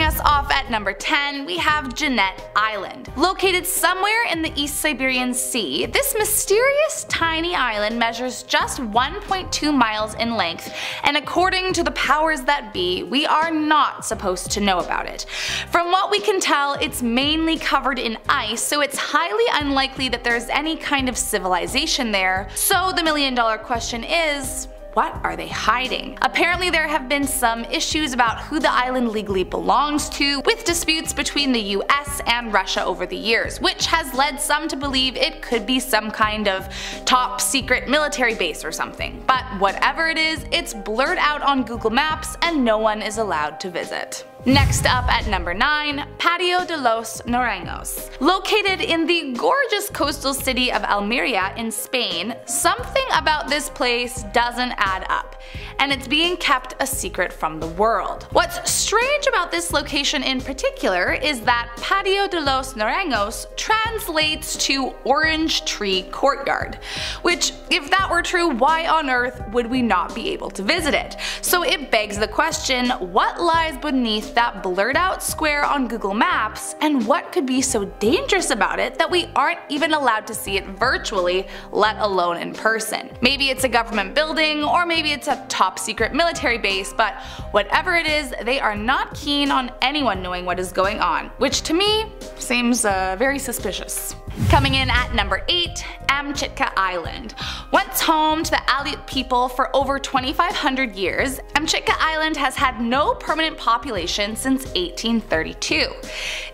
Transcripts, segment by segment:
us off at number 10, we have Jeanette Island. Located somewhere in the East Siberian Sea, this mysterious tiny island measures just 1.2 miles in length, and according to the powers that be, we are not supposed to know about it. From what we can tell, it's mainly covered in ice, so it's highly unlikely that there's any kind of civilization there. So the million-dollar question is, what are they hiding? Apparently there have been some issues about who the island legally belongs to, with disputes between the US and Russia over the years, which has led some to believe it could be some kind of top secret military base or something. But whatever it is, it's blurred out on Google Maps and no one is allowed to visit. Next up at number 9, Patio de los Norengos. Located in the gorgeous coastal city of Almeria in Spain, something about this place doesn't add up, and it's being kept a secret from the world. What's strange about this location in particular is that Patio de los Norengos translates to Orange Tree Courtyard, which, if that were true, why on earth would we not be able to visit it? So it begs the question, what lies beneath that blurred out square on Google Maps, and what could be so dangerous about it that we aren't even allowed to see it virtually, let alone in person? Maybe it's a government building, or maybe it's a top secret military base, but whatever it is, they are not keen on anyone knowing what is going on, which to me seems very suspicious. Coming in at number 8, Amchitka Island. Once home to the Aleut people for over 2,500 years, Amchitka Island has had no permanent population since 1832.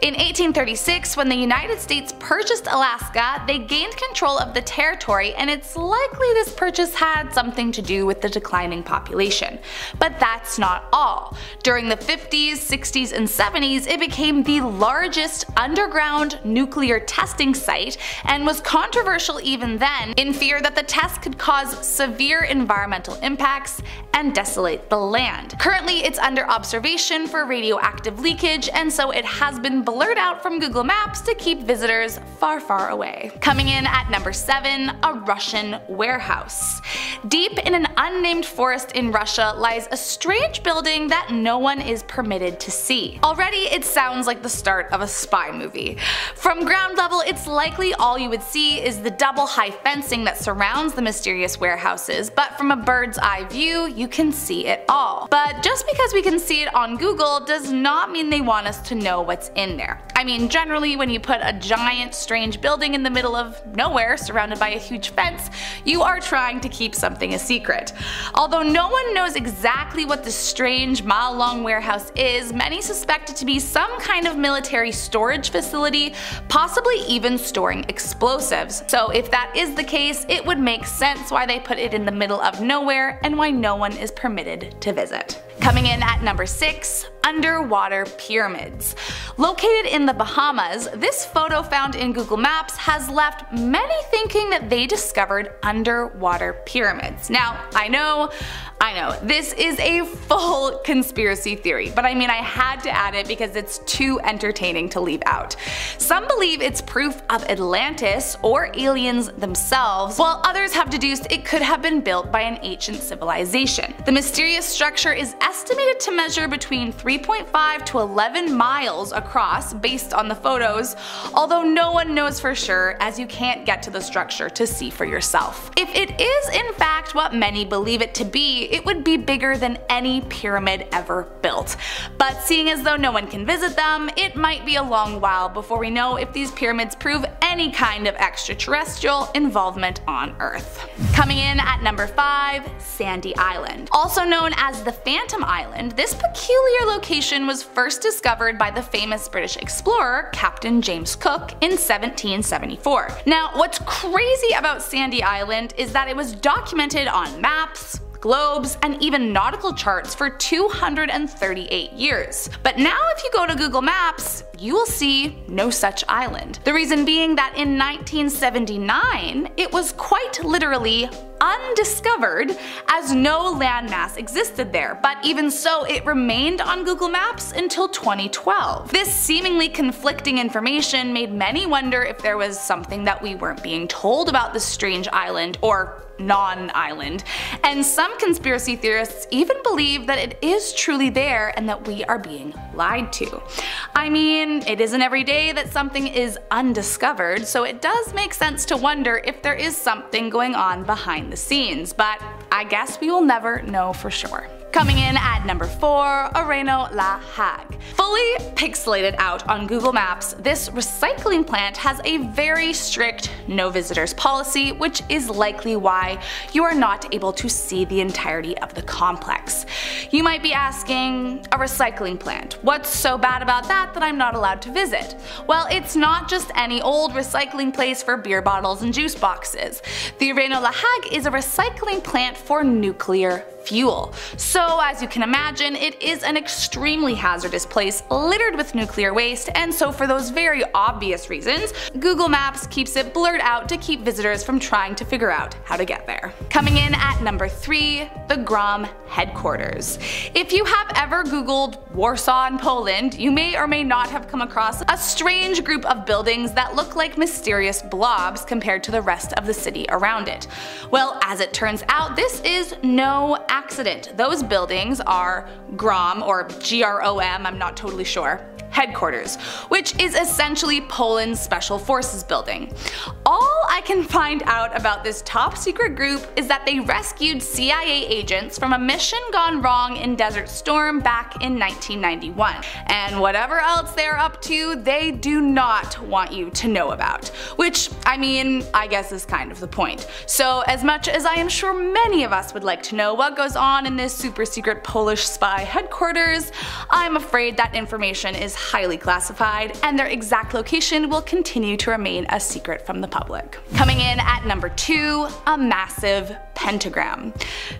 In 1836, when the United States purchased Alaska, they gained control of the territory, and it's likely this purchase had something to do with the declining population. But that's not all. During the 50s, 60s, and 70s, it became the largest underground nuclear testing site and was controversial even then, in fear that the test could cause severe environmental impacts and desolate the land. Currently it's under observation for radioactive leakage, and so it has been blurred out from Google Maps to keep visitors far, far away. Coming in at number 7, a Russian warehouse. Deep in an unnamed forest in Russia lies a strange building that no one is permitted to see. Already it sounds like the start of a spy movie. From ground level, it's likely all you would see is the double high fencing that surrounds the mysterious warehouses, but from a bird's eye view, you can see it all. But just because we can see it on Google does not mean they want us to know what's in there. I mean, generally when you put a giant strange building in the middle of nowhere surrounded by a huge fence, you are trying to keep something a secret. Although no one knows exactly what this strange mile-long warehouse is, many suspect it to be some kind of military storage facility, possibly even storing explosives. So if that is the case, it would make sense why they put it in the middle of nowhere and why no one is permitted to visit. Coming in at number 6, underwater pyramids. Located in the Bahamas, this photo found in Google Maps has left many thinking that they discovered underwater pyramids. Now, I know, this is a full conspiracy theory, but I mean, I had to add it because it's too entertaining to leave out. Some believe it's proof of Atlantis or aliens themselves, while others have deduced it could have been built by an ancient civilization. The mysterious structure is estimated to measure between 3.5 to 11 miles across based on the photos, although no one knows for sure as you can't get to the structure to see for yourself. If it is in fact what many believe it to be, it would be bigger than any pyramid ever built. But seeing as though no one can visit them, it might be a long while before we know if these pyramids prove any kind of extraterrestrial involvement on Earth. Coming in at number 5, Sandy Island. Also known as the Phantom Island, this peculiar location was first discovered by the famous British explorer Captain James Cook in 1774. Now, what's crazy about Sandy Island is that it was documented on maps, globes, and even nautical charts for 238 years. But now if you go to Google Maps, you will see no such island. The reason being that in 1979, it was quite literally undiscovered as no landmass existed there, but even so it remained on Google Maps until 2012. This seemingly conflicting information made many wonder if there was something that we weren't being told about this strange island, or non-island, and some conspiracy theorists even believe that it is truly there and that we are being lied to. I mean, it isn't every day that something is undiscovered, so it does make sense to wonder if there is something going on behind the scenes, but I guess we will never know for sure. Coming in at number 4, Areno La Hague. Fully pixelated out on Google Maps, this recycling plant has a very strict no visitors policy, which is likely why you are not able to see the entirety of the complex. You might be asking, a recycling plant, what's so bad about that I'm not allowed to visit? Well, it's not just any old recycling place for beer bottles and juice boxes. The Areno La Hague is a recycling plant for nuclear fuel. So as you can imagine, it is an extremely hazardous place littered with nuclear waste, and so for those very obvious reasons, Google Maps keeps it blurred out to keep visitors from trying to figure out how to get there. Coming in at number 3, the GROM headquarters. If you have ever Googled Warsaw in Poland, you may or may not have come across a strange group of buildings that look like mysterious blobs compared to the rest of the city around it. Well, as it turns out, this is no accident. Those buildings are GROM, or GROM, I'm not totally sure, headquarters, which is essentially Poland's Special Forces building. All I can find out about this top secret group is that they rescued CIA agents from a mission gone wrong in Desert Storm back in 1991. And whatever else they're up to, they do not want you to know about. Which, I mean, I guess is kind of the point. So as much as I am sure many of us would like to know what goes on in this super secret Polish spy headquarters, I'm afraid that information is highly classified, and their exact location will continue to remain a secret from the public. Coming in at number 2, a massive pentagram.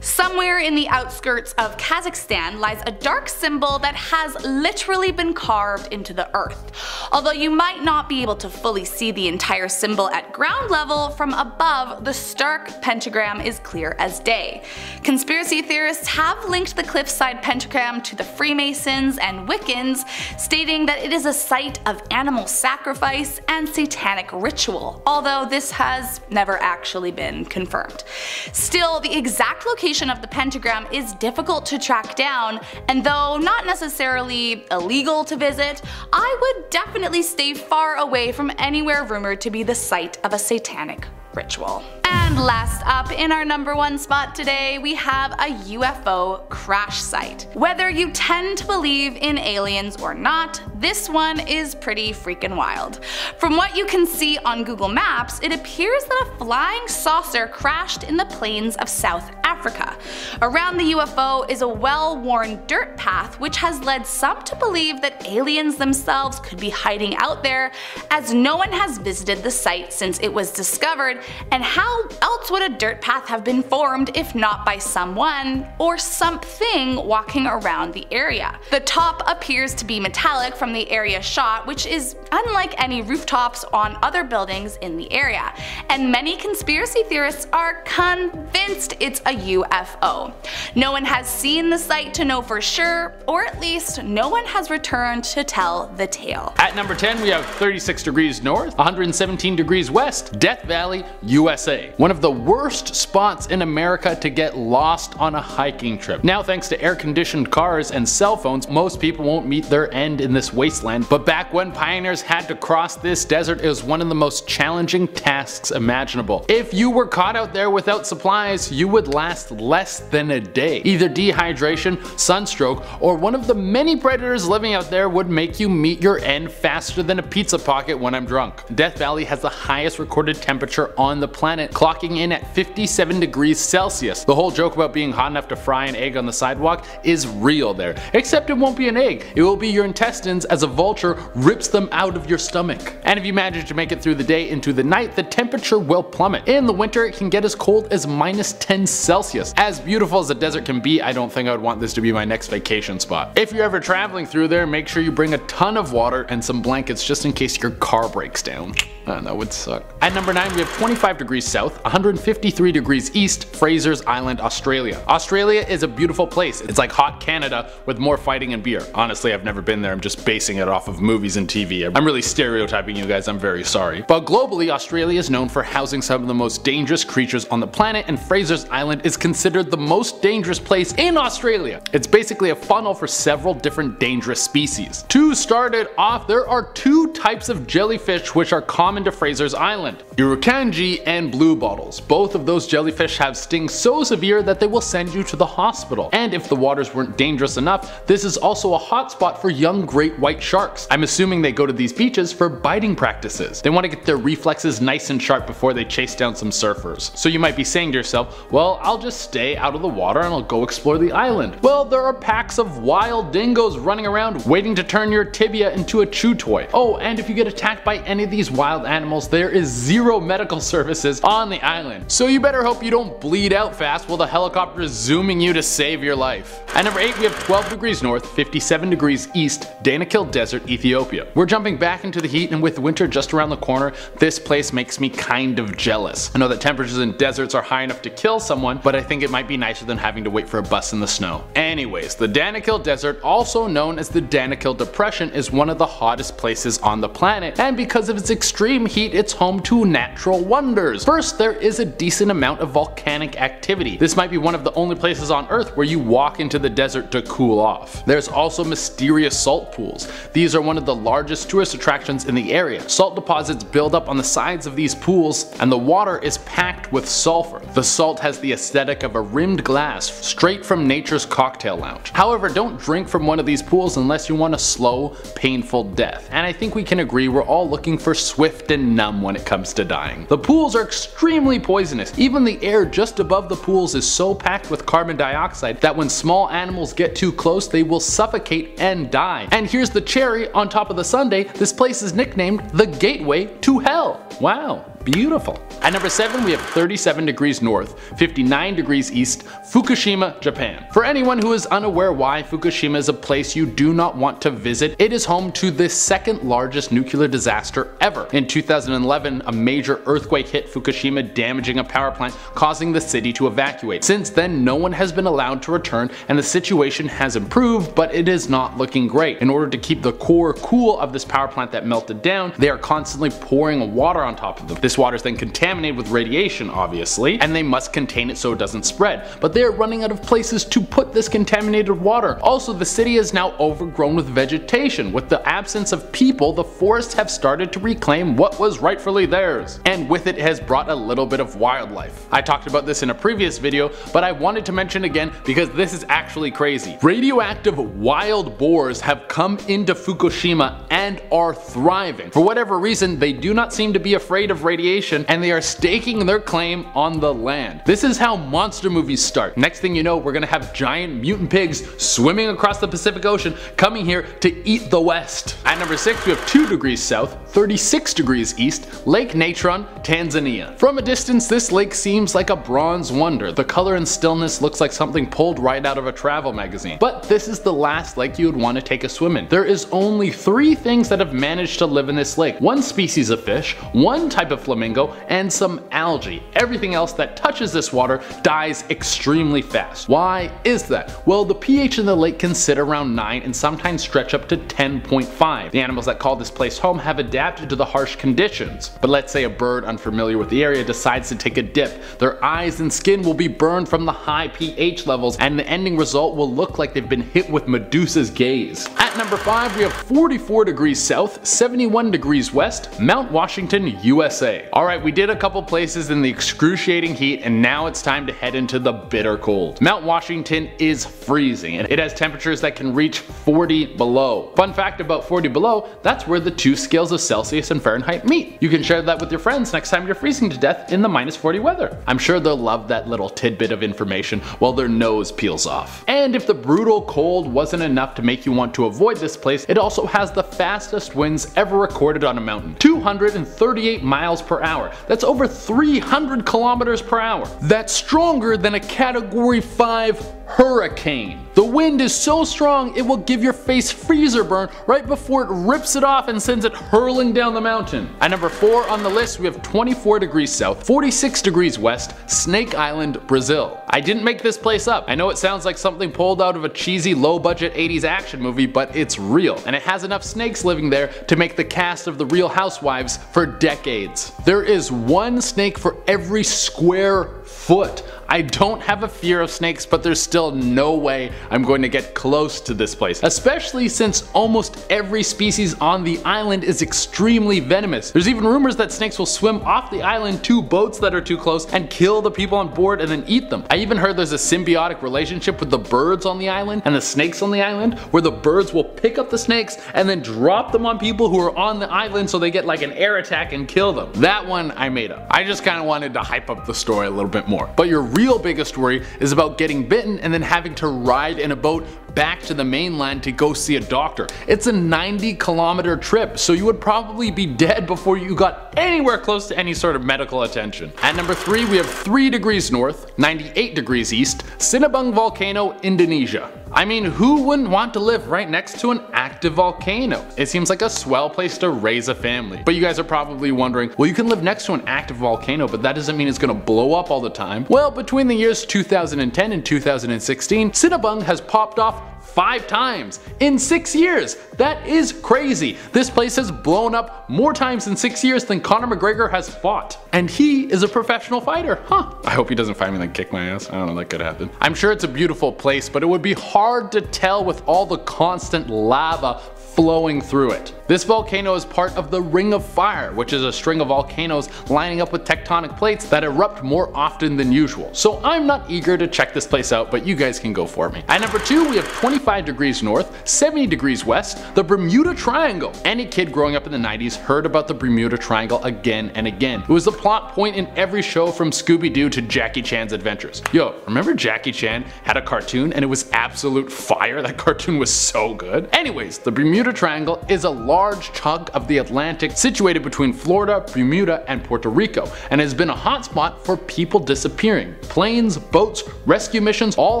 Somewhere in the outskirts of Kazakhstan lies a dark symbol that has literally been carved into the earth. Although you might not be able to fully see the entire symbol at ground level, from above the stark pentagram is clear as day. Conspiracy theorists have linked the cliffside pentagram to the Freemasons and Wiccans, stating that it is a site of animal sacrifice and satanic ritual, although this has never actually been confirmed. Still, the exact location of the pentagram is difficult to track down, and though not necessarily illegal to visit, I would definitely stay far away from anywhere rumored to be the site of a satanic ritual. And last up, in our number 1 spot today, we have a UFO crash site. Whether you tend to believe in aliens or not, this one is pretty freaking wild. From what you can see on Google Maps, it appears that a flying saucer crashed in the plains of South Africa. Around the UFO is a well-worn dirt path, which has led some to believe that aliens themselves could be hiding out there, as no one has visited the site since it was discovered, and how else would a dirt path have been formed if not by someone or something walking around the area? The top appears to be metallic from the area shot, which is unlike any rooftops on other buildings in the area, and many conspiracy theorists are convinced it's a UFO. No one has seen the site to know for sure, or at least no one has returned to tell the tale. At number 10, we have 36 degrees north, 117 degrees west, Death Valley, USA. One of the worst spots in America to get lost on a hiking trip. Now, thanks to air-conditioned cars and cell phones, most people won't meet their end in this wasteland, but back when pioneers had to cross this desert, it was one of the most challenging tasks imaginable. If you were caught out there without supplies, you would last less than a day. Either dehydration, sunstroke, or one of the many predators living out there would make you meet your end faster than a pizza pocket when I'm drunk. Death Valley has the highest recorded temperature on the planet, clocking in at 57 degrees Celsius. The whole joke about being hot enough to fry an egg on the sidewalk is real there, except it won't be an egg, it will be your intestines as a vulture rips them out of your stomach. And if you manage to make it through the day into the night, the temperature will plummet. In the winter, it can get as cold as -10 Celsius. As beautiful as the desert can be, I don't think I would want this to be my next vacation spot. If you're ever traveling through there, make sure you bring a ton of water and some blankets just in case your car breaks down. That would suck. At number 9, we have 25 degrees south, south, 153 degrees east, Fraser's Island, Australia. Australia is a beautiful place. It's like hot Canada with more fighting and beer. Honestly, I've never been there. I'm just basing it off of movies and TV. I'm really stereotyping you guys. I'm very sorry. But globally, Australia is known for housing some of the most dangerous creatures on the planet, and Fraser's Island is considered the most dangerous place in Australia. It's basically a funnel for several different dangerous species. To start it off, there are two types of jellyfish which are common to Fraser's Island: Irukandji and blue bottles. Both of those jellyfish have stings so severe that they will send you to the hospital. And if the waters weren't dangerous enough, this is also a hotspot for young great white sharks. I'm assuming they go to these beaches for biting practices. They want to get their reflexes nice and sharp before they chase down some surfers. So you might be saying to yourself, well, I'll just stay out of the water and I'll go explore the island. Well, there are packs of wild dingoes running around waiting to turn your tibia into a chew toy. Oh, and if you get attacked by any of these wild animals, there is zero medical services on the island. So you better hope you don't bleed out fast while the helicopter is zooming you to save your life. At number 8, we have 12 degrees north, 57 degrees east, Danakil Desert, Ethiopia. We're jumping back into the heat, and with winter just around the corner, this place makes me kind of jealous. I know that temperatures in deserts are high enough to kill someone, but I think it might be nicer than having to wait for a bus in the snow. Anyways, the Danakil Desert, also known as the Danakil Depression, is one of the hottest places on the planet, and because of its extreme heat, it's home to natural wonders. First, there is a decent amount of volcanic activity. This might be one of the only places on Earth where you walk into the desert to cool off. There's also mysterious salt pools. These are one of the largest tourist attractions in the area. Salt deposits build up on the sides of these pools, and the water is packed with sulfur. The salt has the aesthetic of a rimmed glass straight from nature's cocktail lounge. However, don't drink from one of these pools unless you want a slow, painful death. And I think we can agree we're all looking for swift and numb when it comes to dying. The pools are extremely poisonous. Even the air just above the pools is so packed with carbon dioxide that when small animals get too close, they will suffocate and die. And here's the cherry on top of the sundae, this place is nicknamed the Gateway to Hell. Wow. Beautiful. At number 7, we have 37 degrees north, 59 degrees east, Fukushima, Japan. For anyone who is unaware why Fukushima is a place you do not want to visit, it is home to the second largest nuclear disaster ever. In 2011, a major earthquake hit Fukushima, damaging a power plant, causing the city to evacuate. Since then, no one has been allowed to return, and the situation has improved, but it is not looking great. In order to keep the core cool of this power plant that melted down, they are constantly pouring water on top of them. This water is then contaminated with radiation, obviously, and they must contain it so it doesn't spread. But they are running out of places to put this contaminated water. Also, the city is now overgrown with vegetation. With the absence of people, the forests have started to reclaim what was rightfully theirs. And with it has brought a little bit of wildlife. I talked about this in a previous video, but I wanted to mention again because this is actually crazy. Radioactive wild boars have come into Fukushima and are thriving. For whatever reason, they do not seem to be afraid of radiation, and they are staking their claim on the land. This is how monster movies start. Next thing you know, we're gonna have giant mutant pigs swimming across the Pacific Ocean, coming here to eat the West. At number 6, we have 2 degrees south, 36 degrees east, Lake Natron, Tanzania. From a distance, this lake seems like a bronze wonder. The color and stillness looks like something pulled right out of a travel magazine. But this is the last lake you would want to take a swim in. There is only 3 things that have managed to live in this lake. 1 species of fish, 1 type of flamingo, and some algae. Everything else that touches this water dies extremely fast. Why is that? Well, the pH in the lake can sit around 9 and sometimes stretch up to 10.5. The animals that call this place home have adapted to the harsh conditions. But let's say a bird unfamiliar with the area decides to take a dip. Their eyes and skin will be burned from the high pH levels, and the ending result will look like they've been hit with Medusa's gaze. At number 5, we have 44 degrees south, 71 degrees west, Mount Washington, USA. Alright, we did a couple places in the excruciating heat, and now it's time to head into the bitter cold. Mount Washington is freezing, and it has temperatures that can reach 40 below. Fun fact about 40 below, that's where the 2 scales of Celsius and Fahrenheit meet. You can share that with your friends next time you're freezing to death in the -40 weather. I'm sure they'll love that little tidbit of information while their nose peels off. And if the brutal cold wasn't enough to make you want to avoid this place, it also has the fastest winds ever recorded on a mountain. 238 miles per hour. That's over 300 kilometers per hour. That's stronger than a Category 5 hurricane. The wind is so strong it will give your face freezer burn right before it rips it off and sends it hurling down the mountain. At number 4 on the list we have 24 degrees south, 46 degrees west, Snake Island, Brazil. I didn't make this place up. I know it sounds like something pulled out of a cheesy low-budget 80s action movie, but it's real, and it has enough snakes living there to make the cast of The Real Housewives for decades. There is one snake for every square foot. I don't have a fear of snakes, but there's still no way I'm going to get close to this place, especially since almost every species on the island is extremely venomous. There's even rumors that snakes will swim off the island to boats that are too close and kill the people on board and then eat them. I even heard there's a symbiotic relationship with the birds on the island and the snakes on the island, where the birds will pick up the snakes and then drop them on people who are on the island so they get like an air attack and kill them. That one I made up. I just kind of wanted to hype up the story a little bit more. But your real biggest worry is about getting bitten and then having to ride in a boat back to the mainland to go see a doctor. It's a 90-kilometer trip, so you would probably be dead before you got anywhere close to any sort of medical attention. At number 3 we have 3 degrees north, 98 degrees east, Sinabung Volcano, Indonesia. I mean, who wouldn't want to live right next to an active volcano? It seems like a swell place to raise a family. But you guys are probably wondering, well, you can live next to an active volcano, but that doesn't mean it's gonna blow up all the time. Well, between the years 2010 and 2016, Sinabung has popped off 5 times in 6 years. That is crazy. This place has blown up more times in 6 years than Conor McGregor has fought. And he is a professional fighter. Huh. I hope he doesn't find me and kick my ass. I don't know, that could happen. I'm sure it's a beautiful place, but it would be hard to tell with all the constant lava flowing through it. This volcano is part of the Ring of Fire, which is a string of volcanoes lining up with tectonic plates that erupt more often than usual. So I'm not eager to check this place out, but you guys can go for me. At number 2 we have 25 degrees north, 70 degrees west, the Bermuda Triangle. Any kid growing up in the 90s heard about the Bermuda Triangle again and again. It was the plot point in every show from Scooby-Doo to Jackie Chan's adventures. Yo, remember Jackie Chan had a cartoon and it was absolute fire? That cartoon was so good. Anyways, the Bermuda Triangle is a large chunk of the Atlantic situated between Florida, Bermuda, and Puerto Rico, and has been a hotspot for people disappearing. Planes, boats, rescue missions all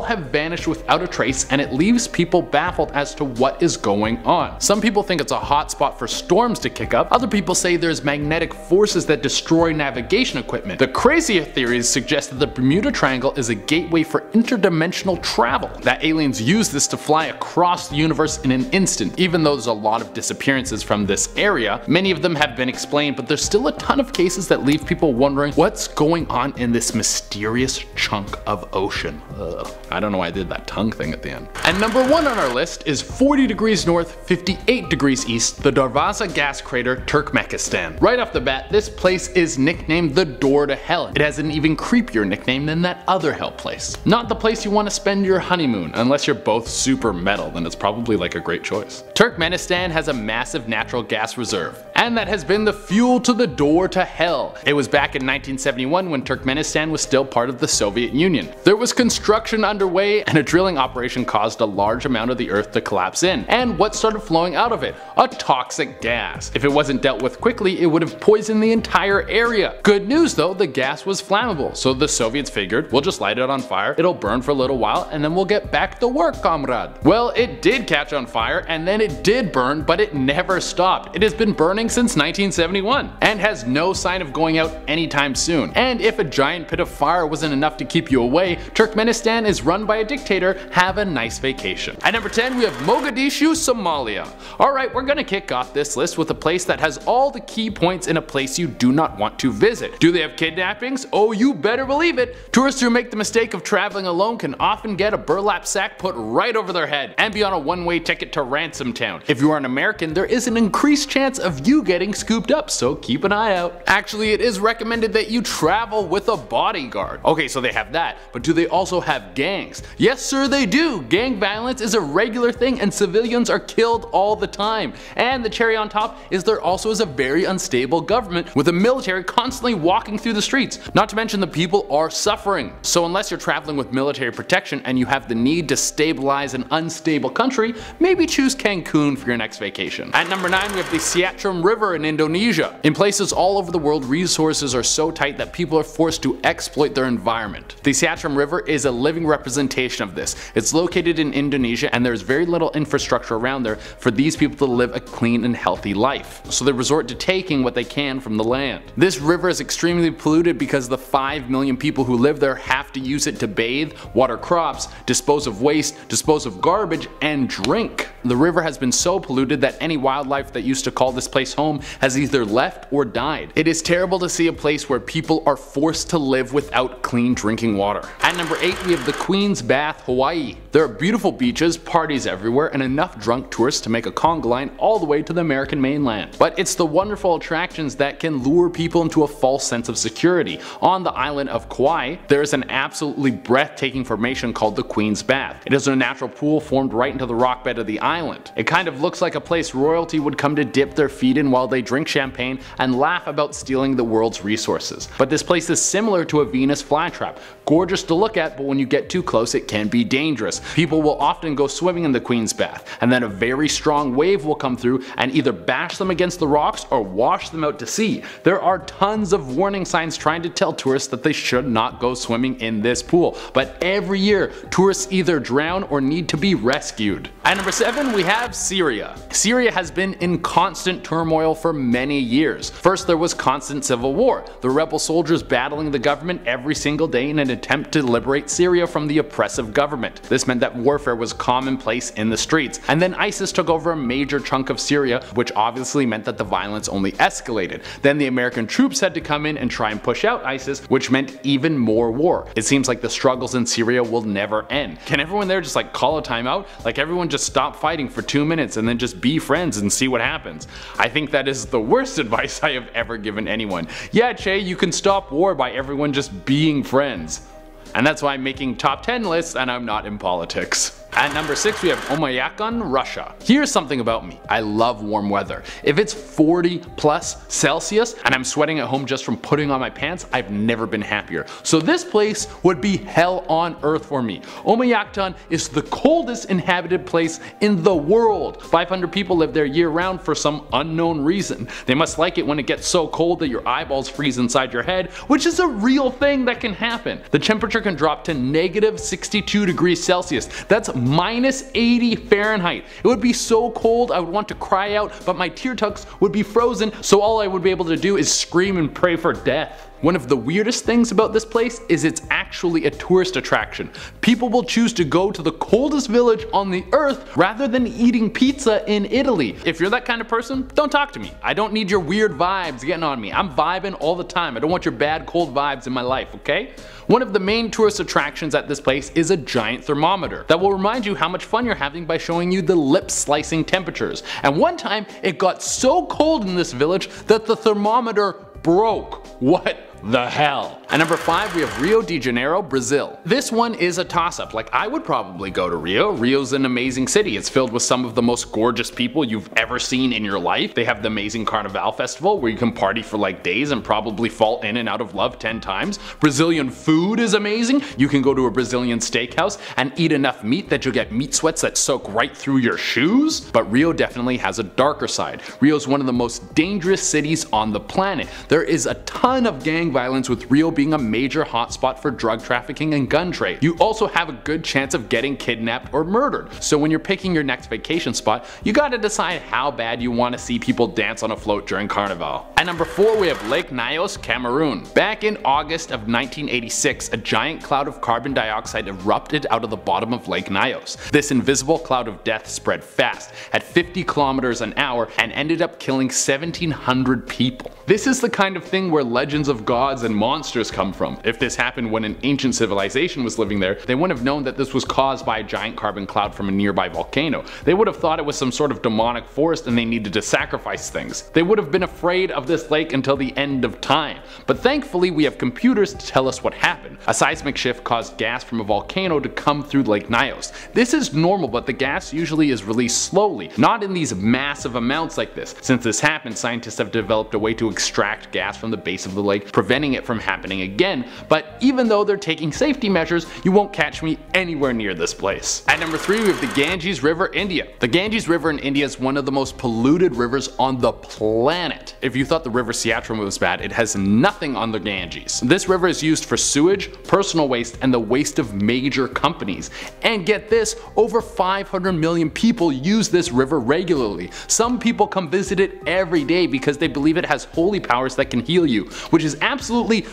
have vanished without a trace, and it leaves people baffled as to what is going on. Some people think it's a hotspot for storms to kick up, other people say there's magnetic forces that destroy navigation equipment. The crazier theories suggest that the Bermuda Triangle is a gateway for interdimensional travel, that aliens use this to fly across the universe in an instant. Even though there's a lot of disappearances from this area, many of them have been explained, but there's still a ton of cases that leave people wondering what's going on in this mysterious chunk of ocean. Ugh. I don't know why I did that tongue thing at the end. And number 1 on our list is 40 degrees north, 58 degrees east, the Darvaza gas crater, Turkmenistan. Right off the bat, this place is nicknamed the door to hell. It has an even creepier nickname than that other hell place. Not the place you want to spend your honeymoon, unless you're both super metal, then it's probably like a great choice. Turkmenistan has a massive natural gas reserve, and that has been the fuel to the door to hell. It was back in 1971 when Turkmenistan was still part of the Soviet Union. There was construction underway and a drilling operation caused a large amount of the earth to collapse in. And what started flowing out of it? A toxic gas. If it wasn't dealt with quickly, it would have poisoned the entire area. Good news though, the gas was flammable, so the Soviets figured, we'll just light it on fire, it'll burn for a little while, and then we'll get back to work, comrade. Well, it did catch on fire, and then it did burn, but it never stopped. It has been burning since 1971, and has no sign of going out anytime soon. And if a giant pit of fire wasn't enough to keep you away, Turkmenistan is run by a dictator. Have a nice vacation. At number 10 we have Mogadishu, Somalia. Alright, we're gonna kick off this list with a place that has all the key points in a place you do not want to visit. Do they have kidnappings? Oh, you better believe it. Tourists who make the mistake of traveling alone can often get a burlap sack put right over their head and be on a one-way ticket to Ransom Town. If you are an American, there is an increased chance of you getting scooped up, so keep an eye out. Actually, it is recommended that you travel with a bodyguard. Okay, so they have that, but do they also have gangs? Yes sir, they do. Gang violence is a regular thing and civilians are killed all the time. And the cherry on top is there also is a very unstable government with a military constantly walking through the streets. Not to mention the people are suffering. So unless you're traveling with military protection and you have the need to stabilize an unstable country, maybe choose Cancun for your next vacation. At number 9 we have the Citarum River River in Indonesia. In places all over the world, resources are so tight that people are forced to exploit their environment. The Citarum River is a living representation of this. It's located in Indonesia and there's very little infrastructure around there for these people to live a clean and healthy life. So they resort to taking what they can from the land. This river is extremely polluted because the 5 million people who live there have to use it to bathe, water crops, dispose of waste, dispose of garbage, and drink. The river has been so polluted that any wildlife that used to call this place home has either left or died. It is terrible to see a place where people are forced to live without clean drinking water. At number 8 we have the Queen's Bath, Hawaii. There are beautiful beaches, parties everywhere, and enough drunk tourists to make a conga line all the way to the American mainland. But it's the wonderful attractions that can lure people into a false sense of security. On the island of Kauai, there is an absolutely breathtaking formation called the Queen's Bath. It is a natural pool formed right into the rock bed of the island. It kind of looks like a place royalty would come to dip their feet in while they drink champagne and laugh about stealing the world's resources. But this place is similar to a Venus flytrap. Gorgeous to look at, but when you get too close it can be dangerous. People will often go swimming in the Queen's Bath, and then a very strong wave will come through and either bash them against the rocks or wash them out to sea. There are tons of warning signs trying to tell tourists that they should not go swimming in this pool, but every year tourists either drown or need to be rescued. At number 7 we have Syria. Syria has been in constant turmoil for many years. First there was constant civil war, the rebel soldiers battling the government every single day in an attempt to liberate Syria from the oppressive government. This meant that warfare was commonplace in the streets. And then ISIS took over a major chunk of Syria, which obviously meant that the violence only escalated. Then the American troops had to come in and try and push out ISIS, which meant even more war. It seems like the struggles in Syria will never end. Can everyone there just like call a timeout? Like everyone just stop fighting for 2 minutes and then just be friends and see what happens. I think that is the worst advice I have ever given anyone. Yeah, Che, you can stop war by everyone just being friends. And that's why I'm making top 10 lists and I'm not in politics. At number 6 we have Oymyakon, Russia. Here's something about me. I love warm weather. If it's 40 plus Celsius and I'm sweating at home just from putting on my pants, I've never been happier. So this place would be hell on earth for me. Oymyakon is the coldest inhabited place in the world. 500 people live there year round for some unknown reason. They must like it when it gets so cold that your eyeballs freeze inside your head, which is a real thing that can happen. The temperature can drop to negative 62 degrees Celsius. That's minus 80 Fahrenheit. It would be so cold I would want to cry out, but my tear ducts would be frozen, so all I would be able to do is scream and pray for death. One of the weirdest things about this place is it's actually a tourist attraction. People will choose to go to the coldest village on the earth rather than eating pizza in Italy. If you're that kind of person, don't talk to me. I don't need your weird vibes getting on me. I'm vibing all the time. I don't want your bad cold vibes in my life, okay? One of the main tourist attractions at this place is a giant thermometer that will remind you how much fun you're having by showing you the lip slicing temperatures. And one time it got so cold in this village that the thermometer broke. What the hell? At number 5 we have Rio de Janeiro, Brazil. This one is a toss-up. Like, I would probably go to Rio. Rio's an amazing city. It's filled with some of the most gorgeous people you've ever seen in your life. They have the amazing Carnival festival where you can party for like days and probably fall in and out of love 10 times. Brazilian food is amazing. You can go to a Brazilian steakhouse and eat enough meat that you'll get meat sweats that soak right through your shoes. But Rio definitely has a darker side. Rio is one of the most dangerous cities on the planet. There is a ton of gang violence, with Rio being a major hotspot for drug trafficking and gun trade. You also have a good chance of getting kidnapped or murdered. So when you're picking your next vacation spot, you gotta decide how bad you want to see people dance on a float during Carnival. At number 4 we have Lake Nyos, Cameroon. Back in August of 1986, a giant cloud of carbon dioxide erupted out of the bottom of Lake Nyos. This invisible cloud of death spread fast at 50 kilometers an hour and ended up killing 1,700 people. This is the kind of thing where legends of gods and monsters come from. If this happened when an ancient civilization was living there, they wouldn't have known that this was caused by a giant carbon cloud from a nearby volcano. They would have thought it was some sort of demonic force and they needed to sacrifice things. They would have been afraid of this lake until the end of time. But thankfully we have computers to tell us what happened. A seismic shift caused gas from a volcano to come through Lake Nyos. This is normal, but the gas usually is released slowly, not in these massive amounts like this. Since this happened, scientists have developed a way to extract gas from the base of the lake, preventing it from happening again, but even though they're taking safety measures, you won't catch me anywhere near this place. At number 3 we have the Ganges River, India. The Ganges River in India is one of the most polluted rivers on the planet. If you thought the river Citarum was bad, it has nothing on the Ganges. This river is used for sewage, personal waste, and the waste of major companies. And get this, over 500 million people use this river regularly. Some people come visit it every day because they believe it has holy powers that can heal you, which is absolutely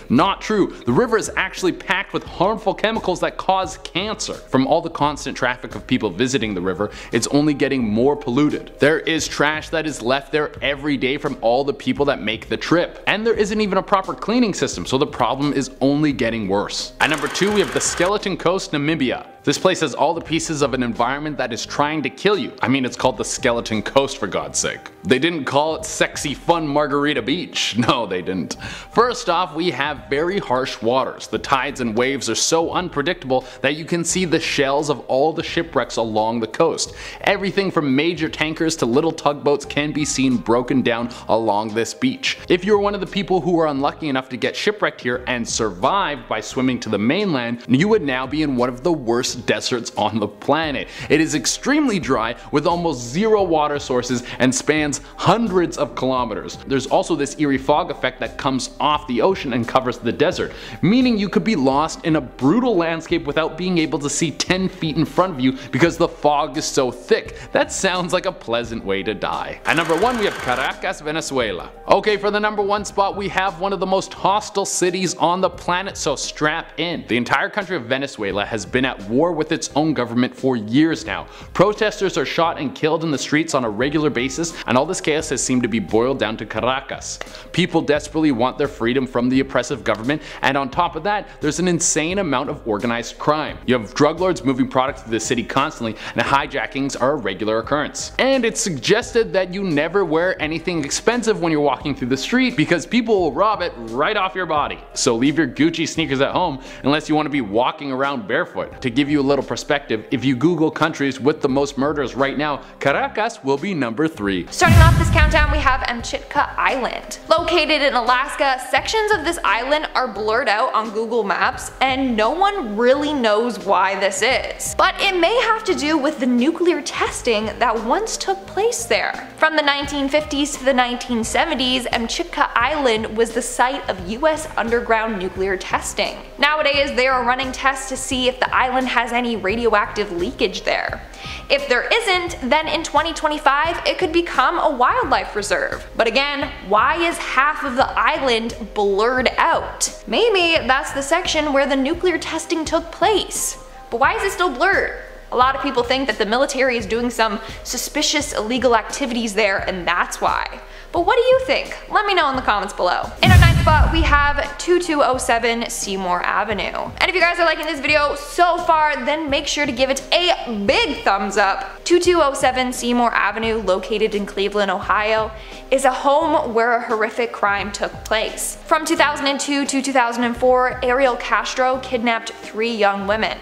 not true. The river is actually packed with harmful chemicals that cause cancer. From all the constant traffic of people visiting the river, it's only getting more polluted. There is trash that is left there every day from all the people that make the trip. And there isn't even a proper cleaning system, so the problem is only getting worse. At number 2 we have the Skeleton Coast, Namibia. This place has all the pieces of an environment that is trying to kill you. I mean, it's called the Skeleton Coast for God's sake. They didn't call it sexy fun Margarita Beach. No, they didn't. First off, we have very harsh waters. The tides and waves are so unpredictable that you can see the shells of all the shipwrecks along the coast. Everything from major tankers to little tugboats can be seen broken down along this beach. If you're one of the people who are unlucky enough to get shipwrecked here and survived by swimming to the mainland, you would now be in one of the worst deserts on the planet. It is extremely dry with almost zero water sources and spans hundreds of kilometers. There's also this eerie fog effect that comes off the ocean and covers the desert, meaning you could be lost in a brutal landscape without being able to see 10 feet in front of you because the fog is so thick. That sounds like a pleasant way to die. At number 1 we have Caracas, Venezuela. Okay, for the number 1 spot we have one of the most hostile cities on the planet, so strap in. The entire country of Venezuela has been at war with its own government for years now. Protesters are shot and killed in the streets on a regular basis, and all this chaos has seemed to be boiled down to Caracas. People desperately want their freedom from the oppressive government, and on top of that, there's an insane amount of organized crime. You have drug lords moving products through the city constantly, and hijackings are a regular occurrence. And it's suggested that you never wear anything expensive when you're walking through the street because people will rob it right off your body. So leave your Gucci sneakers at home unless you want to be walking around barefoot. To give you a little perspective, if you Google countries with the most murders right now, Caracas will be number 3. Starting off this countdown we have Amchitka Island. Located in Alaska, sections of this island are blurred out on Google Maps and no one really knows why this is. But it may have to do with the nuclear testing that once took place there. From the 1950s to the 1970s, Amchitka Island was the site of US underground nuclear testing. Nowadays they are running tests to see if the island has any radioactive leakage there. If there isn't, then in 2025 it could become a wildlife reserve. But again, why is half of the island blurred out? Maybe that's the section where the nuclear testing took place. But why is it still blurred? A lot of people think that the military is doing some suspicious illegal activities there and that's why. But what do you think? Let me know in the comments below. In our 9th spot we have 2207 Seymour Avenue. And if you guys are liking this video so far, then make sure to give it a big thumbs up. 2207 Seymour Avenue, located in Cleveland, Ohio, is a home where a horrific crime took place. From 2002 to 2004, Ariel Castro kidnapped 3 young women.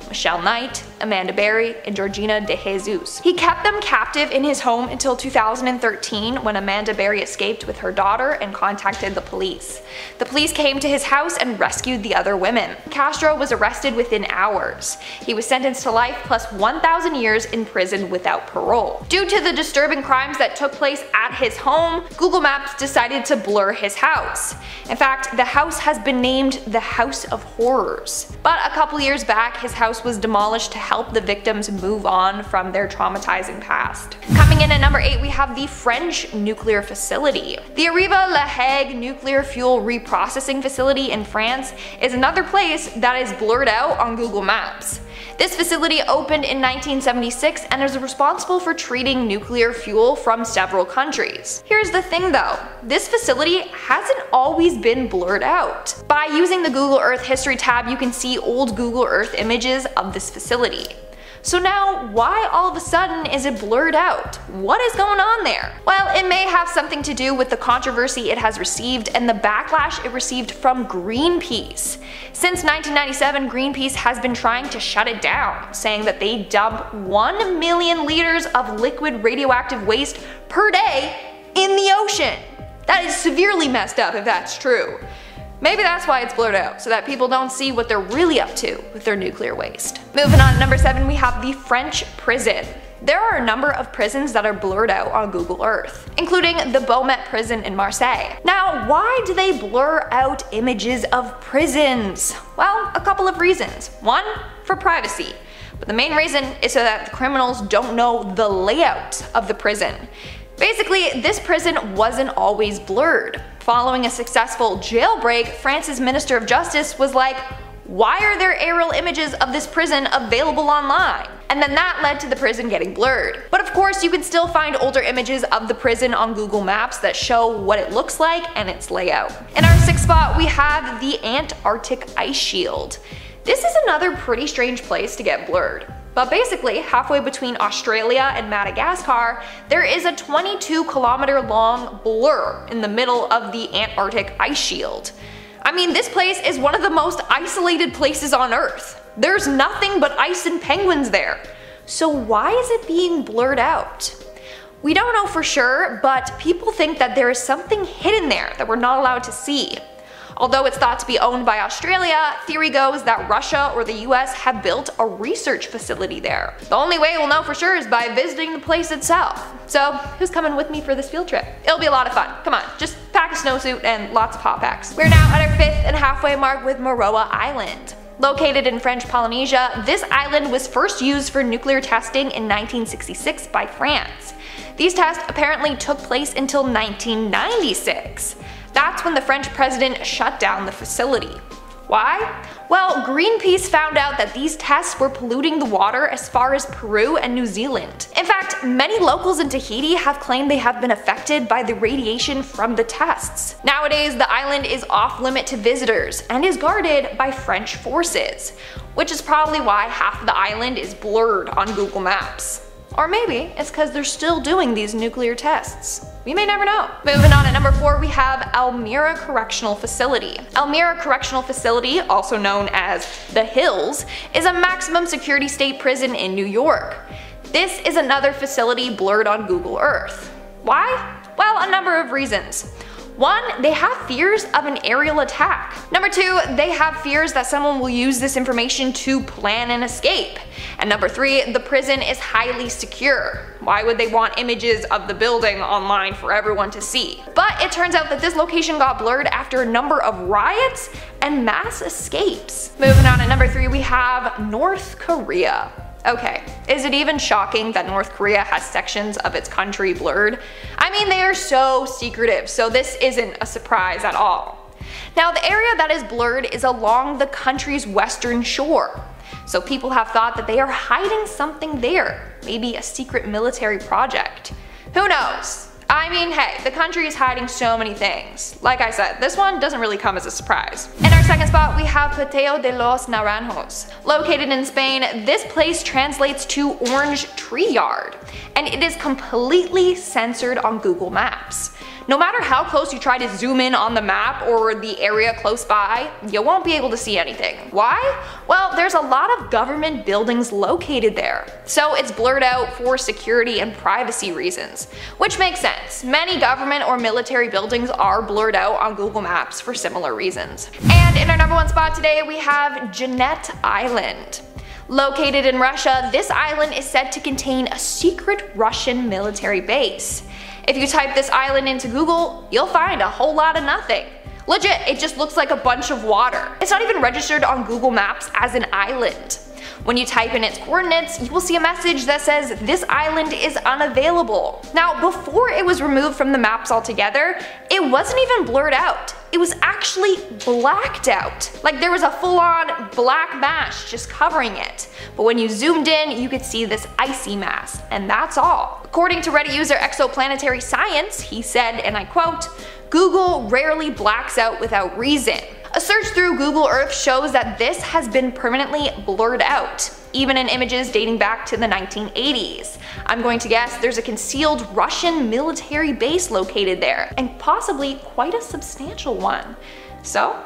Michelle Knight, Amanda Berry, and Georgina De Jesus. He kept them captive in his home until 2013 when Amanda Berry escaped with her daughter and contacted the police. The police came to his house and rescued the other women. Castro was arrested within hours. He was sentenced to life plus 1,000 years in prison without parole. Due to the disturbing crimes that took place at his home, Google Maps decided to blur his house. In fact, the house has been named the House of Horrors. But a couple years back, his house was demolished to help the victims move on from their traumatizing past. Coming in at number 8 we have the French nuclear facility. The Arriva La Hague nuclear fuel reprocessing facility in France is another place that is blurred out on Google Maps. This facility opened in 1976 and is responsible for treating nuclear fuel from several countries. Here's the thing though, this facility hasn't always been blurred out. By using the Google Earth History tab, you can see old Google Earth images of this facility. So now, why all of a sudden is it blurred out? What is going on there? Well, it may have something to do with the controversy it has received and the backlash it received from Greenpeace. Since 1997, Greenpeace has been trying to shut it down, saying that they dump 1 million liters of liquid radioactive waste per day in the ocean. That is severely messed up if that's true. Maybe that's why it's blurred out, so that people don't see what they're really up to with their nuclear waste. Moving on to number 7, we have the French prison. There are a number of prisons that are blurred out on Google Earth, including the Beaumet prison in Marseille. Now, why do they blur out images of prisons? Well, a couple of reasons. One, for privacy. But the main reason is so that the criminals don't know the layout of the prison. Basically, this prison wasn't always blurred. Following a successful jailbreak, France's Minister of Justice was like, why are there aerial images of this prison available online? And then that led to the prison getting blurred. But of course, you can still find older images of the prison on Google Maps that show what it looks like and its layout. In our 6th spot, we have the Antarctic Ice Shield. This is another pretty strange place to get blurred. But basically, halfway between Australia and Madagascar, there is a 22-kilometer long blur in the middle of the Antarctic Ice Shield. I mean, this place is one of the most isolated places on Earth. There's nothing but ice and penguins there. So why is it being blurred out? We don't know for sure, but people think that there is something hidden there that we're not allowed to see. Although it's thought to be owned by Australia, theory goes that Russia or the US have built a research facility there. The only way we'll know for sure is by visiting the place itself. So who's coming with me for this field trip? It'll be a lot of fun. Come on, just pack a snowsuit and lots of hot packs. We're now at our 5th and halfway mark with Moroa Island. Located in French Polynesia, this island was first used for nuclear testing in 1966 by France. These tests apparently took place until 1996. That's when the French president shut down the facility. Why? Well, Greenpeace found out that these tests were polluting the water as far as Peru and New Zealand. In fact, many locals in Tahiti have claimed they have been affected by the radiation from the tests. Nowadays, the island is off limit to visitors and is guarded by French forces, which is probably why half of the island is blurred on Google Maps. Or maybe it's because they're still doing these nuclear tests. We may never know. Moving on at number 4, we have Elmira Correctional Facility. Elmira Correctional Facility, also known as The Hills, is a maximum security state prison in New York. This is another facility blurred on Google Earth. Why? Well, a number of reasons. 1, they have fears of an aerial attack. Number 2, they have fears that someone will use this information to plan an escape. And number 3, the prison is highly secure. Why would they want images of the building online for everyone to see? But it turns out that this location got blurred after a number of riots and mass escapes. Moving on at number 3, we have North Korea. Okay, is it even shocking that North Korea has sections of its country blurred? I mean, they are so secretive, so this isn't a surprise at all. Now, the area that is blurred is along the country's western shore. So people have thought that they are hiding something there, maybe a secret military project. Who knows? I mean, hey, the country is hiding so many things. Like I said, this one doesn't really come as a surprise. In our 2nd spot, we have Paseo de los Naranjos. Located in Spain, this place translates to orange tree yard, and it is completely censored on Google Maps. No matter how close you try to zoom in on the map or the area close by, you won't be able to see anything. Why? Well, there's a lot of government buildings located there, so it's blurred out for security and privacy reasons, which makes sense. Many government or military buildings are blurred out on Google Maps for similar reasons. And in our number 1 spot today, we have Jeanette Island. Located in Russia, this island is said to contain a secret Russian military base. If you type this island into Google, you'll find a whole lot of nothing. Legit, it just looks like a bunch of water. It's not even registered on Google Maps as an island. When you type in its coordinates, you will see a message that says this island is unavailable. Now, before it was removed from the maps altogether, it wasn't even blurred out. It was actually blacked out. Like there was a full-on black mass just covering it. But when you zoomed in, you could see this icy mass, and that's all. According to Reddit user Exoplanetary Science, he said, and I quote, "Google rarely blacks out without reason. A search through Google Earth shows that this has been permanently blurred out, even in images dating back to the 1980s. I'm going to guess there's a concealed Russian military base located there, and possibly quite a substantial one." So,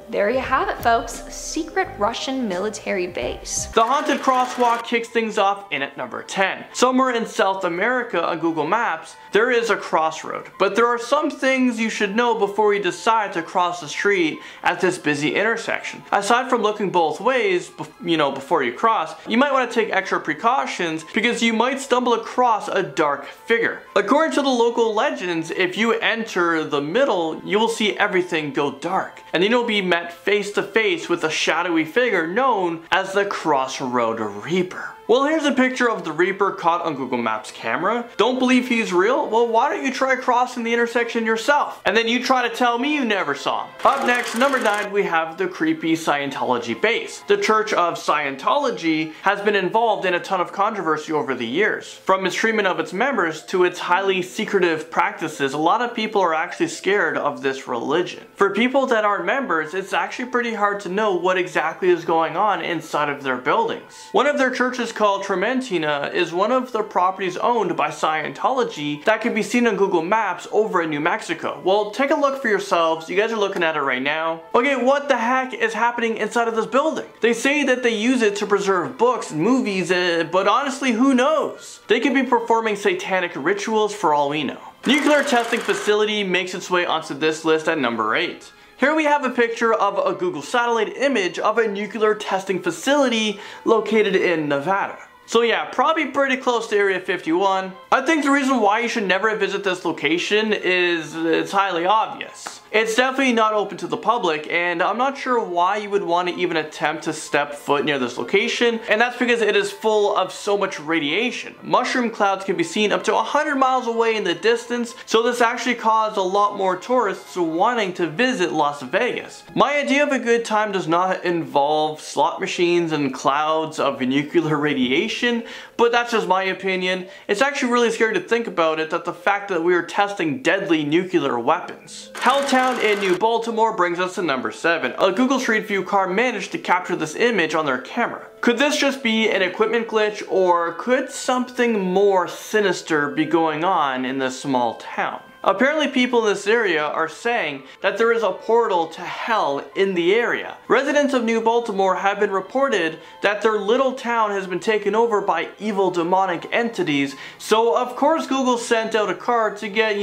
there you have it, folks, a secret Russian military base. The haunted crosswalk kicks things off in at number 10. Somewhere in South America on Google Maps, there is a crossroad, but there are some things you should know before you decide to cross the street at this busy intersection. Aside from looking both ways, before you cross, you might want to take extra precautions because you might stumble across a dark figure. According to the local legends, if you enter the middle, you will see everything go dark, and then you'll be met face to face with a shadowy figure known as the Crossroad Reaper. Well, here's a picture of the Reaper caught on Google Maps camera. Don't believe he's real? Well, why don't you try crossing the intersection yourself? And then you try to tell me you never saw him. Up next, number 9, we have the creepy Scientology base. The Church of Scientology has been involved in a ton of controversy over the years. From mistreatment of its members to its highly secretive practices, a lot of people are actually scared of this religion. For people that aren't members, it's actually pretty hard to know what exactly is going on inside of their buildings. One of their churches, called Trementina, is one of the properties owned by Scientology that can be seen on Google Maps over in New Mexico. Well, take a look for yourselves. You guys are looking at it right now. Okay, what the heck is happening inside of this building? They say that they use it to preserve books and movies, but honestly, who knows? They could be performing satanic rituals for all we know. Nuclear testing facility makes its way onto this list at number 8. Here we have a picture of a Google satellite image of a nuclear testing facility located in Nevada. So yeah, probably pretty close to Area 51. I think the reason why you should never visit this location is it's highly obvious. It's definitely not open to the public, and I'm not sure why you would want to even attempt to step foot near this location, and that's because it is full of so much radiation. Mushroom clouds can be seen up to 100 miles away in the distance, so this actually caused a lot more tourists wanting to visit Las Vegas. My idea of a good time does not involve slot machines and clouds of nuclear radiation, but that's just my opinion. It's actually really scary to think about it, that the fact that we are testing deadly nuclear weapons. Helltown in New Baltimore brings us to number 7. A Google Street View car managed to capture this image on their camera. Could this just be an equipment glitch, or could something more sinister be going on in this small town? Apparently people in this area are saying that there is a portal to hell in the area. Residents of New Baltimore have been reported that their little town has been taken over by evil demonic entities, so of course Google sent out a car to get,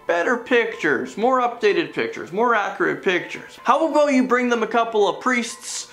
better pictures, more updated pictures, more accurate pictures. How about you bring them a couple of priests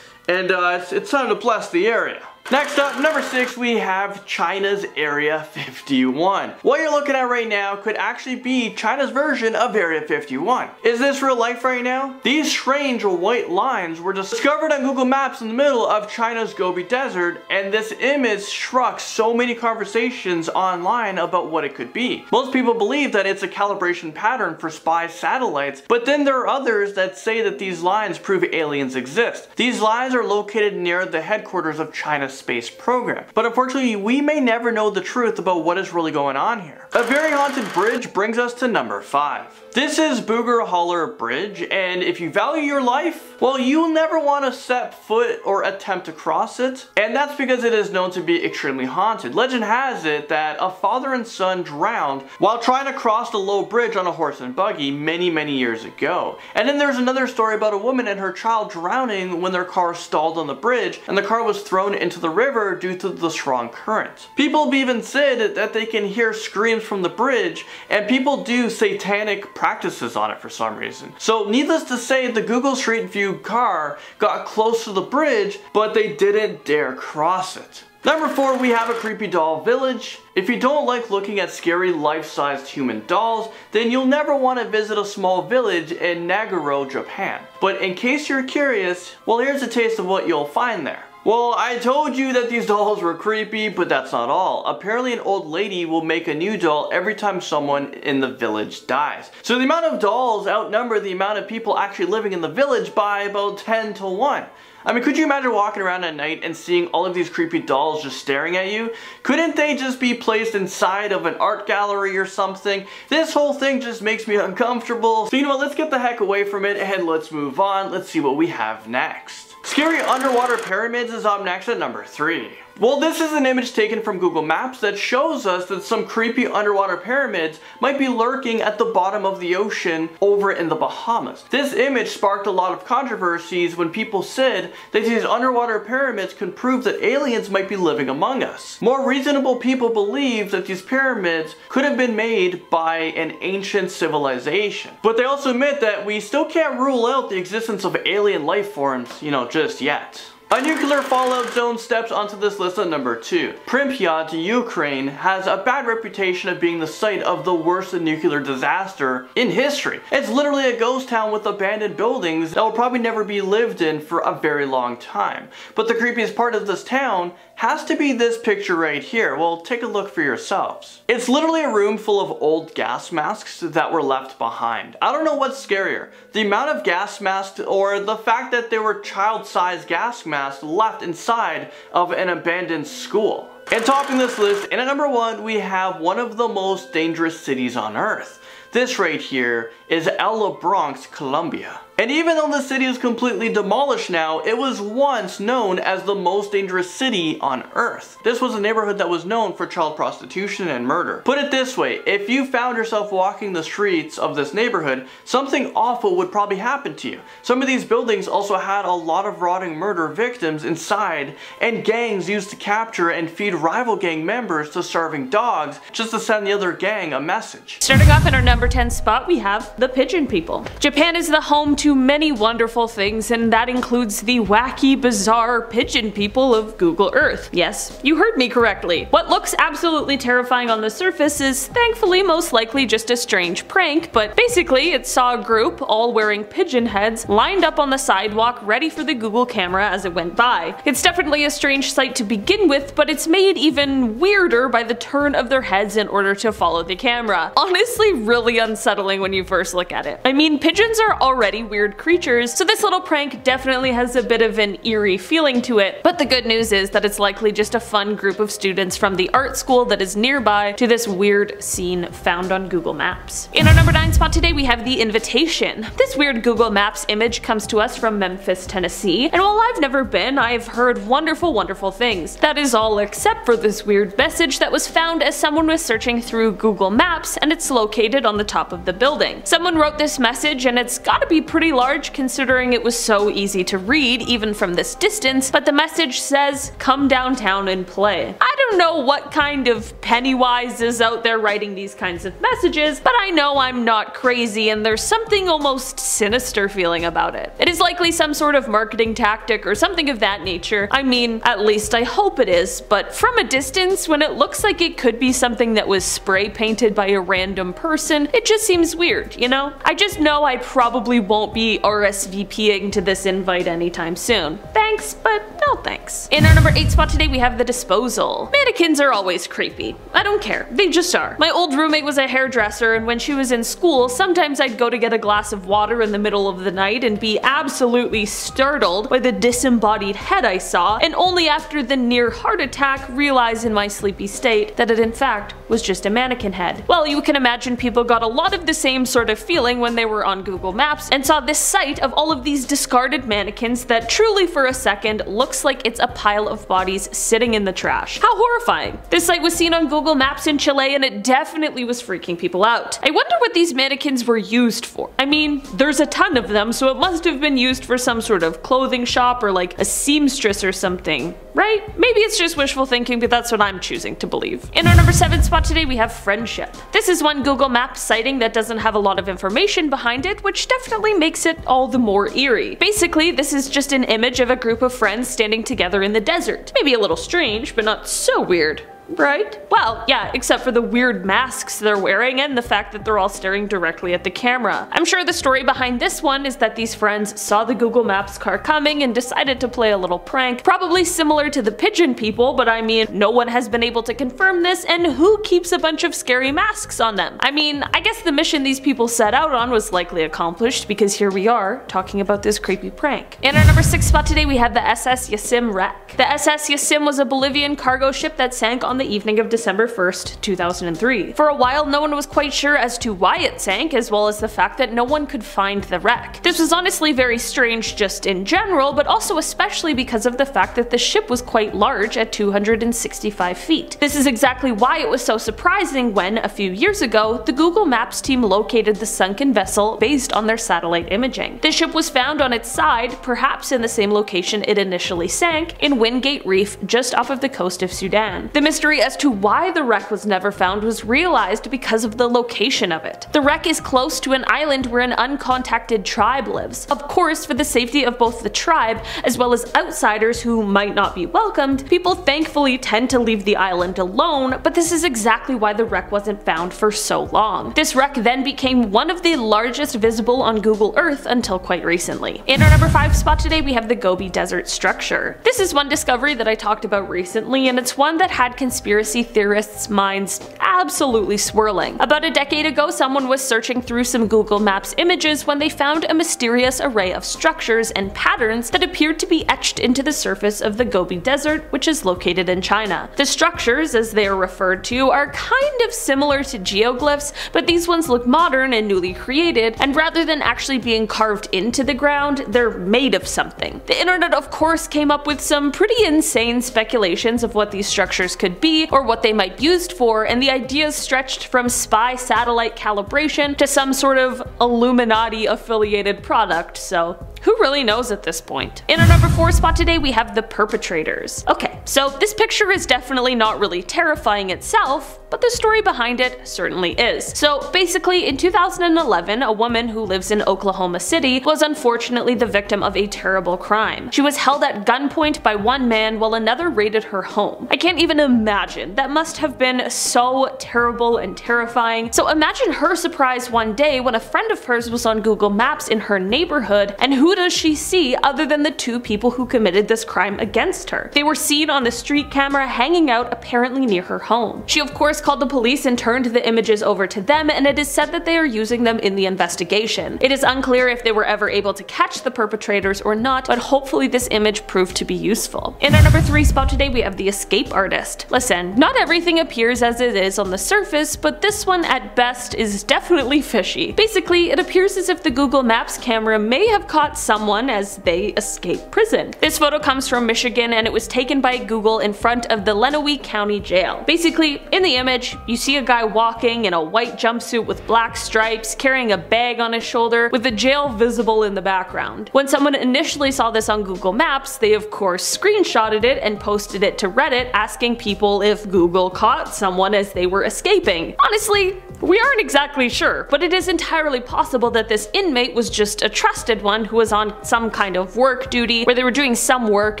and it's time to bless the area. Next up, number 6, we have China's Area 51. What you're looking at right now could actually be China's version of Area 51. Is this real life right now? These strange white lines were discovered on Google Maps in the middle of China's Gobi Desert, and this image struck so many conversations online about what it could be. Most people believe that it's a calibration pattern for spy satellites, but then there are others that say that these lines prove aliens exist. These lines are located near the headquarters of China's space program. But unfortunately, we may never know the truth about what is really going on here. A very haunted bridge brings us to number 5. This is Booger Holler Bridge, and if you value your life, well, you'll never want to set foot or attempt to cross it, and that's because it is known to be extremely haunted. Legend has it that a father and son drowned while trying to cross the low bridge on a horse and buggy many years ago. And then there's another story about a woman and her child drowning when their car stalled on the bridge and the car was thrown into the river due to the strong current. People have even said that they can hear screams from the bridge, and people do satanic practices on it for some reason. So needless to say, the Google Street View car got close to the bridge, but they didn't dare cross it. Number 4, we have a creepy doll village. If you don't like looking at scary life-sized human dolls, then you'll never want to visit a small village in Nagoro, Japan. But in case you're curious, well, here's a taste of what you'll find there. Well, I told you that these dolls were creepy, but that's not all. Apparently an old lady will make a new doll every time someone in the village dies. So the amount of dolls outnumber the amount of people actually living in the village by about 10 to 1. I mean, could you imagine walking around at night and seeing all of these creepy dolls just staring at you? Couldn't they just be placed inside of an art gallery or something? This whole thing just makes me uncomfortable. So you know what, let's get the heck away from it and let's move on. Let's see what we have next. Scary underwater pyramids is up next at number 3. Well, this is an image taken from Google Maps that shows us that some creepy underwater pyramids might be lurking at the bottom of the ocean over in the Bahamas. This image sparked a lot of controversies when people said that these underwater pyramids could prove that aliens might be living among us. More reasonable people believe that these pyramids could have been made by an ancient civilization. But they also admit that we still can't rule out the existence of alien life forms, just yet. A nuclear fallout zone steps onto this list at number 2. Pripyat, Ukraine, has a bad reputation of being the site of the worst nuclear disaster in history. It's literally a ghost town with abandoned buildings that will probably never be lived in for a very long time. But the creepiest part of this town has to be this picture right here. Well, take a look for yourselves. It's literally a room full of old gas masks that were left behind. I don't know what's scarier, the amount of gas masks or the fact that there were child-sized gas masks left inside of an abandoned school. And topping this list, and at number 1, we have one of the most dangerous cities on Earth. This right here is El Bronx, Colombia. And even though the city is completely demolished now, it was once known as the most dangerous city on Earth. This was a neighborhood that was known for child prostitution and murder. Put it this way, if you found yourself walking the streets of this neighborhood, something awful would probably happen to you. Some of these buildings also had a lot of rotting murder victims inside, and gangs used to capture and feed rival gang members to starving dogs just to send the other gang a message. Starting off in our number 10 spot, we have the pigeon people. Japan is the home to many wonderful things, and that includes the wacky, bizarre pigeon people of Google Earth. Yes, you heard me correctly. What looks absolutely terrifying on the surface is thankfully most likely just a strange prank, but basically it saw a group, all wearing pigeon heads, lined up on the sidewalk ready for the Google camera as it went by. It's definitely a strange sight to begin with, but it's made even weirder by the turn of their heads in order to follow the camera. Honestly, really unsettling when you first look at it. I mean, pigeons are already weird creatures, so this little prank definitely has a bit of an eerie feeling to it, but the good news is that it's likely just a fun group of students from the art school that is nearby to this weird scene found on Google Maps. In our number 9 spot today, we have the invitation. This weird Google Maps image comes to us from Memphis, Tennessee, and while I've never been, I've heard wonderful things. That is all except for this weird message that was found as someone was searching through Google Maps, and it's located on the top of the building. Someone wrote this message, and it's gotta be pretty large considering it was so easy to read even from this distance, but the message says, "Come downtown and play." I don't know what kind of Pennywise is out there writing these kinds of messages, but I know I'm not crazy and there's something almost sinister feeling about it. It is likely some sort of marketing tactic or something of that nature. I mean, at least I hope it is, but from a distance, when it looks like it could be something that was spray painted by a random person, it just seems weird, you know? I just know I probably won't be RSVPing to this invite anytime soon. Thanks, but no thanks. In our number 8 spot today, we have the disposal. Mannequins are always creepy. I don't care, they just are. My old roommate was a hairdresser, and when she was in school, sometimes I'd go to get a glass of water in the middle of the night and be absolutely startled by the disembodied head I saw, and only after the near heart attack realize in my sleepy state that it in fact was just a mannequin head. Well, you can imagine people got a lot of the same sort of feeling when they were on Google Maps and saw this sight of all of these discarded mannequins that truly for a second looks like it's a pile of bodies sitting in the trash. How horrifying. This site was seen on Google Maps in Chile, and it definitely was freaking people out. I wonder what these mannequins were used for. I mean, there's a ton of them, so it must have been used for some sort of clothing shop or like a seamstress or something, right? Maybe it's just wishful thinking, but that's what I'm choosing to believe. In our number 7 spot today, we have friendship. This is one Google Maps sighting that doesn't have a lot of information behind it, which definitely makes it all the more eerie. Basically, this is just an image of a group of friends standing together in the desert. Maybe a little strange, but not so weird. Right? Well, yeah, except for the weird masks they're wearing and the fact that they're all staring directly at the camera. I'm sure the story behind this one is that these friends saw the Google Maps car coming and decided to play a little prank, probably similar to the pigeon people, but I mean, no one has been able to confirm this, and who keeps a bunch of scary masks on them? I mean, I guess the mission these people set out on was likely accomplished, because here we are, talking about this creepy prank. In our number 6 spot today, we have the SS Jassim Wreck. The SS Jassim was a Bolivian cargo ship that sank on the the evening of December 1st, 2003. For a while, no one was quite sure as to why it sank, as well as the fact that no one could find the wreck. This was honestly very strange just in general, but also especially because of the fact that the ship was quite large at 265 feet. This is exactly why it was so surprising when, a few years ago, the Google Maps team located the sunken vessel based on their satellite imaging. The ship was found on its side, perhaps in the same location it initially sank, in Wingate Reef just off of the coast of Sudan. The mystery as to why the wreck was never found was realized because of the location of it. The wreck is close to an island where an uncontacted tribe lives. Of course, for the safety of both the tribe as well as outsiders who might not be welcomed, people thankfully tend to leave the island alone, but this is exactly why the wreck wasn't found for so long. This wreck then became one of the largest visible on Google Earth until quite recently. In our number 5 spot today, we have the Gobi Desert structure. This is one discovery that I talked about recently, and it's one that had conspiracy theorists' minds absolutely swirling. About a decade ago, someone was searching through some Google Maps images when they found a mysterious array of structures and patterns that appeared to be etched into the surface of the Gobi Desert, which is located in China. The structures, as they are referred to, are kind of similar to geoglyphs, but these ones look modern and newly created, and rather than actually being carved into the ground, they're made of something. The internet of course came up with some pretty insane speculations of what these structures could be or what they might be used for, and the ideas stretched from spy satellite calibration to some sort of Illuminati affiliated product, so who really knows at this point? In our number 4 spot today, we have the perpetrators. Okay, so this picture is definitely not really terrifying itself, but the story behind it certainly is. So basically, in 2011, a woman who lives in Oklahoma City was unfortunately the victim of a terrible crime. She was held at gunpoint by one man while another raided her home. I can't even imagine. That must have been so terrible and terrifying. So imagine her surprise one day when a friend of hers was on Google Maps in her neighborhood, and who does she see other than the 2 people who committed this crime against her? They were seen on the street camera hanging out apparently near her home. She of course called the police and turned the images over to them, and it is said that they are using them in the investigation. It is unclear if they were ever able to catch the perpetrators or not, but hopefully this image proved to be useful. In our number 3 spot today, we have the escape artist. Listen, not everything appears as it is on the surface, but this one at best is definitely fishy. Basically, it appears as if the Google Maps camera may have caught someone as they escape prison. This photo comes from Michigan, and it was taken by Google in front of the Lenawee County Jail. Basically, in the image, you see a guy walking in a white jumpsuit with black stripes, carrying a bag on his shoulder, with the jail visible in the background. When someone initially saw this on Google Maps, they of course screenshotted it and posted it to Reddit asking people if Google caught someone as they were escaping. Honestly, we aren't exactly sure, but it is entirely possible that this inmate was just a trusted one who was on some kind of work duty where they were doing some work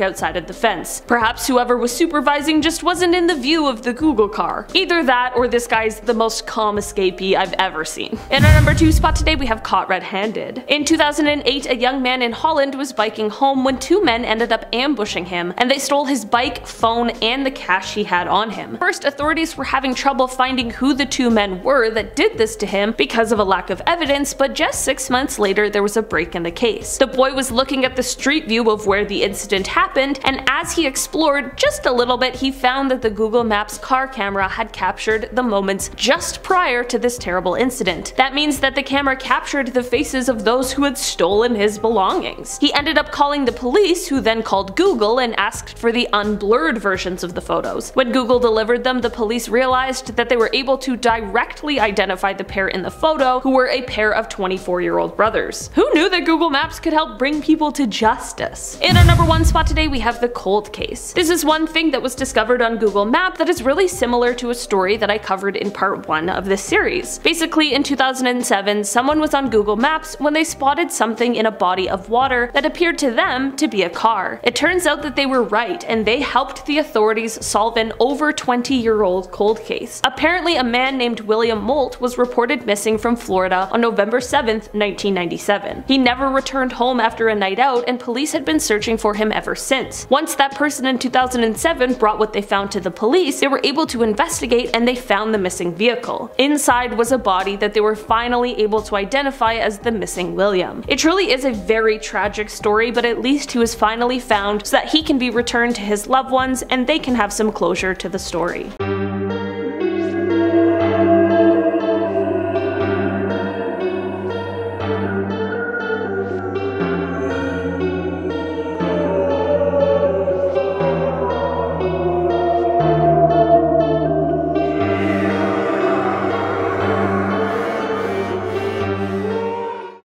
outside of the fence. Perhaps whoever was supervising just wasn't in the view of the Google car. Either that or this guy's the most calm escapee I've ever seen. In our number 2 spot today, we have caught red-handed. In 2008, a young man in Holland was biking home when 2 men ended up ambushing him, and they stole his bike, phone, and the cash he had on him. First, authorities were having trouble finding who the 2 men were that did this to him because of a lack of evidence, but just 6 months later there was a break in the case. The boy was looking at the street view of where the incident happened, and as he explored just a little bit, he found that the Google Maps car camera had captured the moments just prior to this terrible incident. That means that the camera captured the faces of those who had stolen his belongings. He ended up calling the police, who then called Google and asked for the unblurred versions of the photos. When Google delivered them, the police realized that they were able to directly identify the pair in the photo, who were a pair of 24-year-old brothers. Who knew that Google Maps could help bring people to justice? In our number 1 spot today, we have the cold case. This is one thing that was discovered on Google Maps that is really similar to a story that I covered in part 1 of this series. Basically, in 2007, someone was on Google Maps when they spotted something in a body of water that appeared to them to be a car. It turns out that they were right, and they helped the authorities solve an over 20-year-old cold case. Apparently, a man named William Molt was reported missing from Florida on November 7th, 1997. He never returned home after a night out, and police had been searching for him ever since. Once that person in 2007 brought what they found to the police, they were able to investigate, and they found the missing vehicle. Inside was a body that they were finally able to identify as the missing William. It truly is a very tragic story, but at least he was finally found so that he can be returned to his loved ones and they can have some closure to the story.